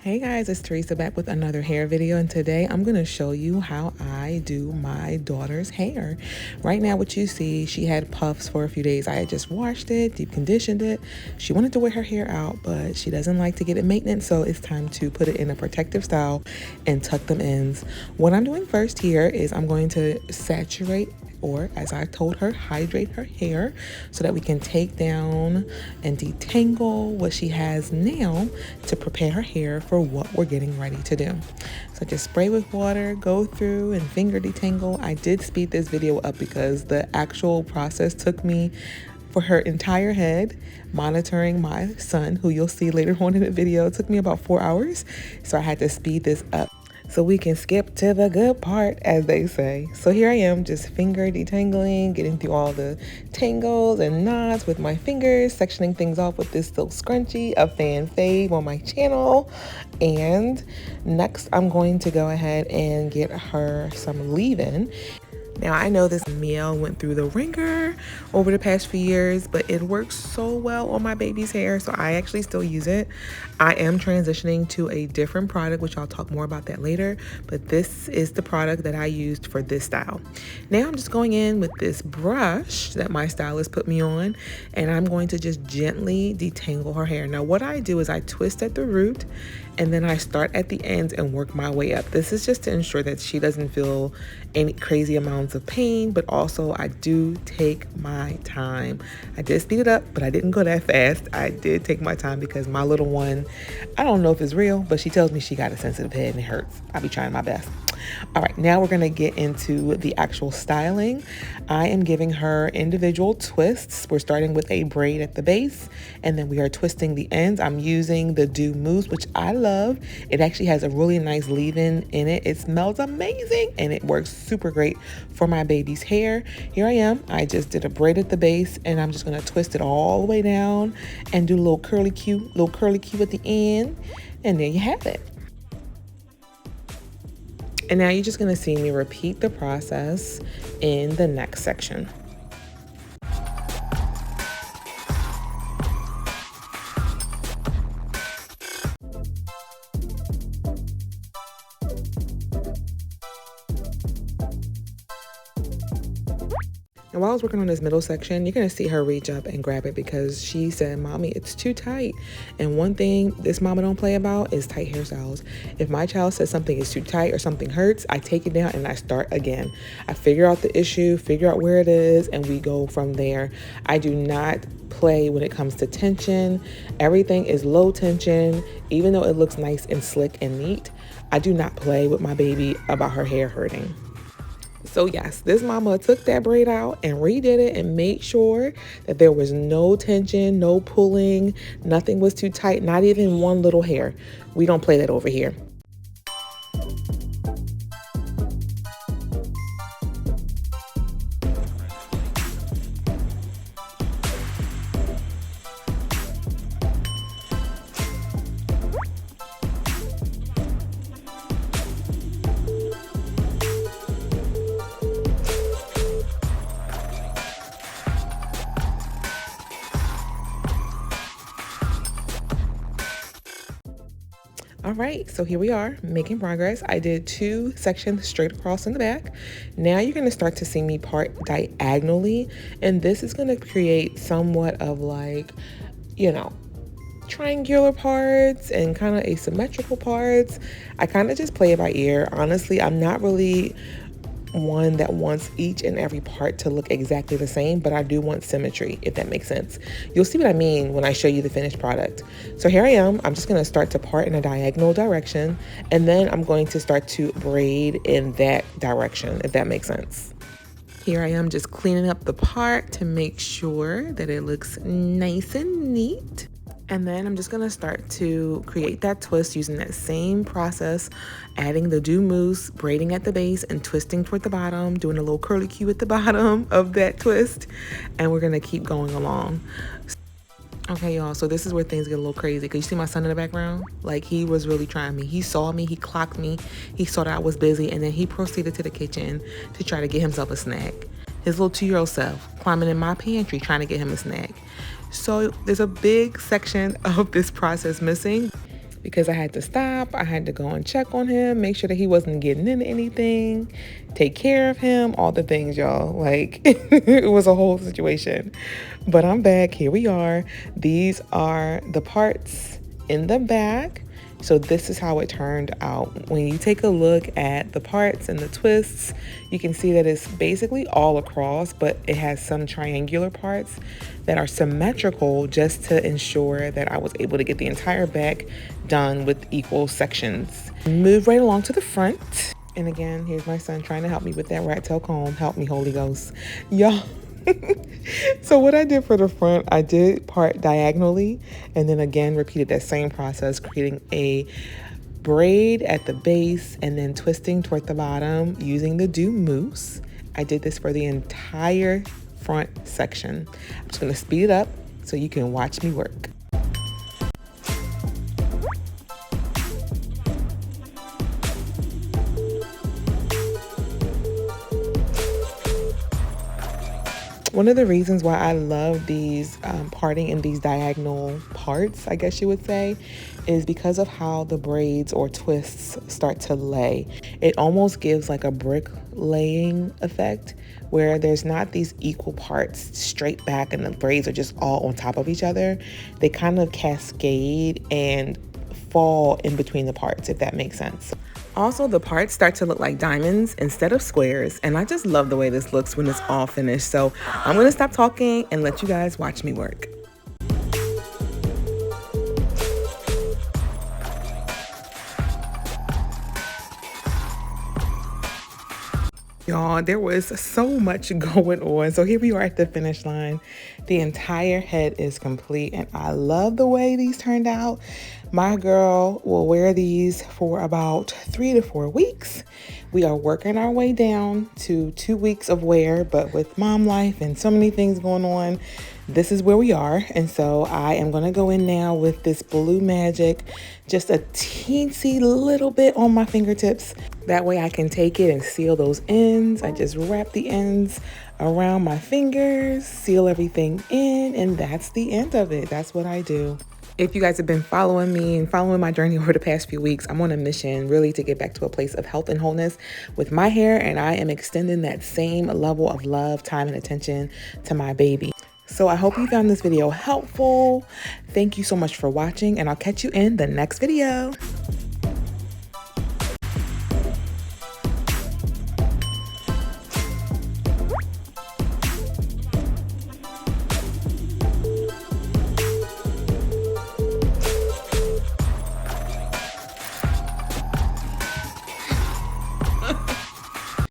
Hey guys, it's Theresa back with another hair video, and today I'm going to show you how I do my daughter's hair. Right now what you see, she had puffs for a few days. I had just washed it, deep conditioned it. She wanted to wear her hair out, but she doesn't like to get it maintenance, so it's time to put it in a protective style and tuck them ends. What I'm doing first here is I'm going to saturate, or as I told her, hydrate her hair so that we can take down and detangle what she has now to prepare her hair for what we're getting ready to do. So just spray with water, go through and finger detangle. I did speed this video up because the actual process took me for her entire head, monitoring my son, who you'll see later on in the video. It took me about 4 hours, so I had to speed this up so we can skip to the good part, as they say. So here I am, just finger detangling, getting through all the tangles and knots with my fingers, sectioning things off with this little scrunchie, a fan fade on my channel. And next I'm going to go ahead and get her some leave-in. Now, I know this meal went through the ringer over the past few years, but it works so well on my baby's hair, so I actually still use it. I am transitioning to a different product, which I'll talk more about that later, but this is the product that I used for this style. Now, I'm just going in with this brush that my stylist put me on, and I'm going to just gently detangle her hair. Now, what I do is I twist at the root, and then I start at the ends and work my way up. This is just to ensure that she doesn't feel any crazy amounts of pain, but also I do take my time. I did speed it up, but I didn't go that fast. I did take my time because my little one, I don't know if it's real, but she tells me she got a sensitive head and it hurts. I'll be trying my best. All right, now we're gonna get into the actual styling. I am giving her individual twists. We're starting with a braid at the base, and then we are twisting the ends. I'm using the Do Mousse, which I love. It actually has a really nice leave-in in it. It smells amazing, and it works super great for my baby's hair. Here I am. I just did a braid at the base, and I'm just gonna twist it all the way down and do a little curly Q at the end, and there you have it. And now you're just going to see me repeat the process in the next section. And while I was working on this middle section, you're going to see her reach up and grab it because she said, "Mommy, it's too tight." And one thing this mama don't play about is tight hairstyles. If my child says something is too tight or something hurts, I take it down and I start again. I figure out the issue, figure out where it is, and we go from there. I do not play when it comes to tension. Everything is low tension. Even though it looks nice and slick and neat, I do not play with my baby about her hair hurting. So yes, this mama took that braid out and redid it and made sure that there was no tension, no pulling, nothing was too tight, not even one little hair. We don't play that over here. All right, so here we are making progress. I did 2 sections straight across in the back. Now you're gonna start to see me part diagonally, and this is gonna create somewhat of like, triangular parts and kind of asymmetrical parts. I kind of just play it by ear. Honestly, I'm not really one that wants each and every part to look exactly the same, but I do want symmetry, if that makes sense. You'll see what I mean when I show you the finished product. So here I am. I'm just going to start to part in a diagonal direction, and then I'm going to start to braid in that direction, if that makes sense. Here I am just cleaning up the part to make sure that it looks nice and neat. And then I'm just gonna start to create that twist using that same process, adding the Do Mousse, braiding at the base and twisting toward the bottom, doing a little curly Q at the bottom of that twist. And we're gonna keep going along. Okay, y'all, so this is where things get a little crazy. Because you see my son in the background? Like, he was really trying me. He saw me, he clocked me, he saw that I was busy, and then he proceeded to the kitchen to try to get himself a snack. His little 2-year-old self climbing in my pantry trying to get him a snack. So there's a big section of this process missing. because I had to stop. I had to go and check on him, make sure that he wasn't getting into anything, take care of him, all the things, y'all. Like, it was a whole situation. But I'm back. Here we are. These are the parts in the back. So this is how it turned out. When you take a look at the parts and the twists, you can see that it's basically all across, but it has some triangular parts that are symmetrical just to ensure that I was able to get the entire back done with equal sections. Move right along to the front. And again, here's my son trying to help me with that rat tail comb. Help me, Holy Ghost. Y'all. So what I did for the front, I did part diagonally and then again repeated that same process, creating a braid at the base and then twisting toward the bottom using the do mousse. I did this for the entire front section. I'm just going to speed it up so you can watch me work. One of the reasons why I love these parting in these diagonal parts, I guess you would say, is because of how the braids or twists start to lay. It almost gives like a brick laying effect where there's not these equal parts straight back and the braids are just all on top of each other. They kind of cascade and fall in between the parts, if that makes sense. Also, the parts start to look like diamonds instead of squares, and I just love the way this looks when it's all finished. So I'm gonna stop talking and let you guys watch me work. Y'all, there was so much going on. So here we are at the finish line. The entire head is complete and I love the way these turned out. My girl will wear these for about 3 to 4 weeks. We are working our way down to 2 weeks of wear, but with mom life and so many things going on, this is where we are. And so I am gonna go in now with this Blue Magic, just a teensy little bit on my fingertips. That way I can take it and seal those ends. I just wrap the ends around my fingers, seal everything in, and that's the end of it. That's what I do. If you guys have been following me and following my journey over the past few weeks, I'm on a mission really to get back to a place of health and wholeness with my hair, and I am extending that same level of love, time, and attention to my baby. So I hope you found this video helpful. Thank you so much for watching, and I'll catch you in the next video.